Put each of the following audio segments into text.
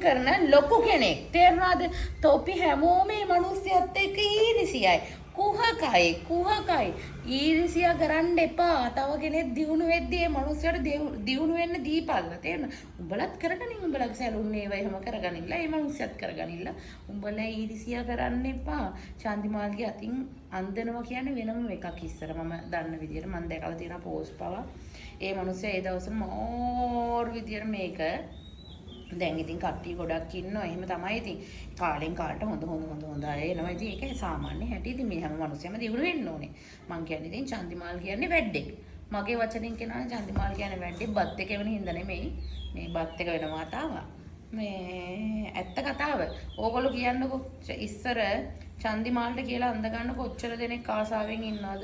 කරන ලොකු කෙනෙක් තේරුණාද? තොපි හැමෝම මේ මිනිස්සුත් එක්ක ඊරිසියයි. කුහකයි ඊරිසියා කරන්න එපා. තව කෙනෙක් දියුණු වෙද්දී මේ මිනිස්සුන්ට දියුණු වෙන්න දීපල්ලා. තේරුණා? උඹලත් කරගනින්. උඹලගේ සැලුන් ඒවා එහෙම කරගනින්නලා. මේ මිනිස්සුත් කරගනින්නලා. උඹලා ඊරිසියා කරන්න එපා. චන්දිමාල්ගේ අතින් අන්දනවා කියන්නේ වෙනම එකක්. ඉස්සර මම දන්න විදියට මම දැකලා තියෙන පෝස්ට් පවා. ඒ මිනිස්සු ඒ දවස්වල මෝර් විදියට මේක දැන් ඉතින් කට්ටිය ගොඩක් ඉන්නවා. එහෙම තමයි ඉතින් කාලෙන් කාලට හොඳ අය එනවා. ඉතින් ඒක සාමාන්‍ය හැටි. ඉතින් මේ හැම මිනිස්සෙම දියුණු වෙන්න ඕනේ. මං කියන්නේ ඉතින් චන්දිමාල් කියන්නේ වැඩෙක්. මගේ වචනෙන් කියනවා චන්දිමාල් කියන්නේ වැඩෙක්. බත් එක වෙන හින්දා නෙමෙයි. මේ බත් එක වෙන මාතාවක්. මේ ඇත්ත කතාව. ඕගොල්ලෝ කියන්නකො ඉස්සර චන්දිමාල්ට කියලා අඳ ගන්න කොච්චර දෙනෙක් ආසාවෙන් ඉන්නවද?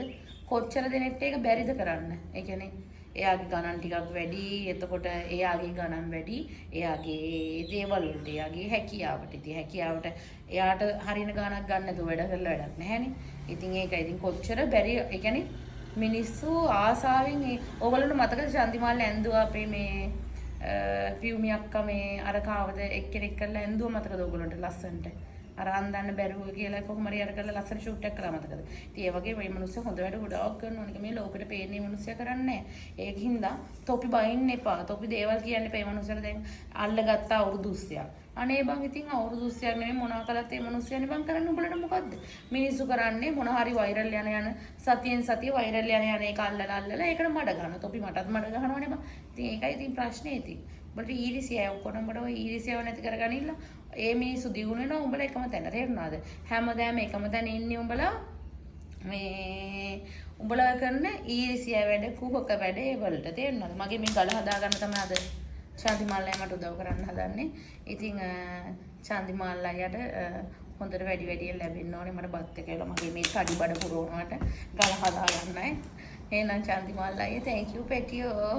කොච්චර දෙනෙක්ට ඒක බැරිද කරන්න? ඒ කියන්නේ එයාගේ ගණන් ටිකක් වැඩි. එතකොට එයාගේ ගණන් වැඩි. එයාගේ දේවල් වලට එයාගේ හැකියාවට. ඉතින් හැකියාවට එයාට හරින ගණනක් ගන්න නැතුව වැඩ කරලා වැඩක් නැහැනේ. ඉතින් ඒකයි. ඉතින් කොච්චර බැරි ඒ කියන්නේ මිනිස්සු ආසාවෙන් ඕගොල්ලන්ට මතකද චන්දිමාල් ඇඳුවා අපේ මේ පියුමි අක්කා මේ අර කාවද එක්කෙනෙක් කරලා ඇඳුවා මතකද ඕගොල්ලන්ට ලස්සනට? අර අන්දන්න බැරුව කියලා කොහොම හරි අර කරලා ලස්සන ෂූට් එකක් කළා මතකද? ඉතින් ඒ වගේ මේ මිනිස්සු හොඳ වැඩ ගොඩාක් කරනවා. නික මේ ලෝකෙට පේන්නේ මිනිස්සු කරන්නේ නැහැ. ඒකින්ද තොපි බයින්න එපා. තොපි දේවල් කියන්න එපා. මේ මිනිස්සුන්ට දැන් අල්ලගත්ත අවුරුදු 30ක්. අනේ බං ඉතින් අවුරුදු 30ක් නෙමෙයි මොනවා කළත් මේ මිනිස්සුයනේ බං කරන්නේ උඹලට මොකද්ද? මිනිස්සු කරන්නේ මොන හරි වෛරල් යන සතියෙන් සතිය වෛරල් යන එක අල්ලලා ඒකට මඩ ගන්න. තොපි මටත් මඩ ගහනවනේ බං. ඉතින් ඒකයි ඉතින් ප්‍රශ්නේ ඉතින්. උඹට ඊරිසියයි ඔක්කොම උඹට ඔය ඊරිසියව නැති කරගනින්න. ඒ මිනිස්සු දියුණු වෙනවා උඹලා එකම තැන. තේරුණාද? හැමදාම එකම තැන ඉන්නේ උඹලා මේ උඹලා කරන ඊරිසිය වැඩ කුහක වැඩ ඒ වලට. තේරුණාද? මගේ මේ ගල හදා ගන්න තමයි අද චන්දිමාල්ලා මට උදව් කරන්න හදන්නේ. ඉතින් චන්දිමාල්ලාට හොඳට වැඩියෙන් ලැබෙන්න ඕනේ. මට බත් එක කියලා මගේ මේ කඩි බඩ පුරවනවට ගල හදා ගන්නයි. එහෙනම් චන්දිමාල්ලාගේ thank you පැටියෝ.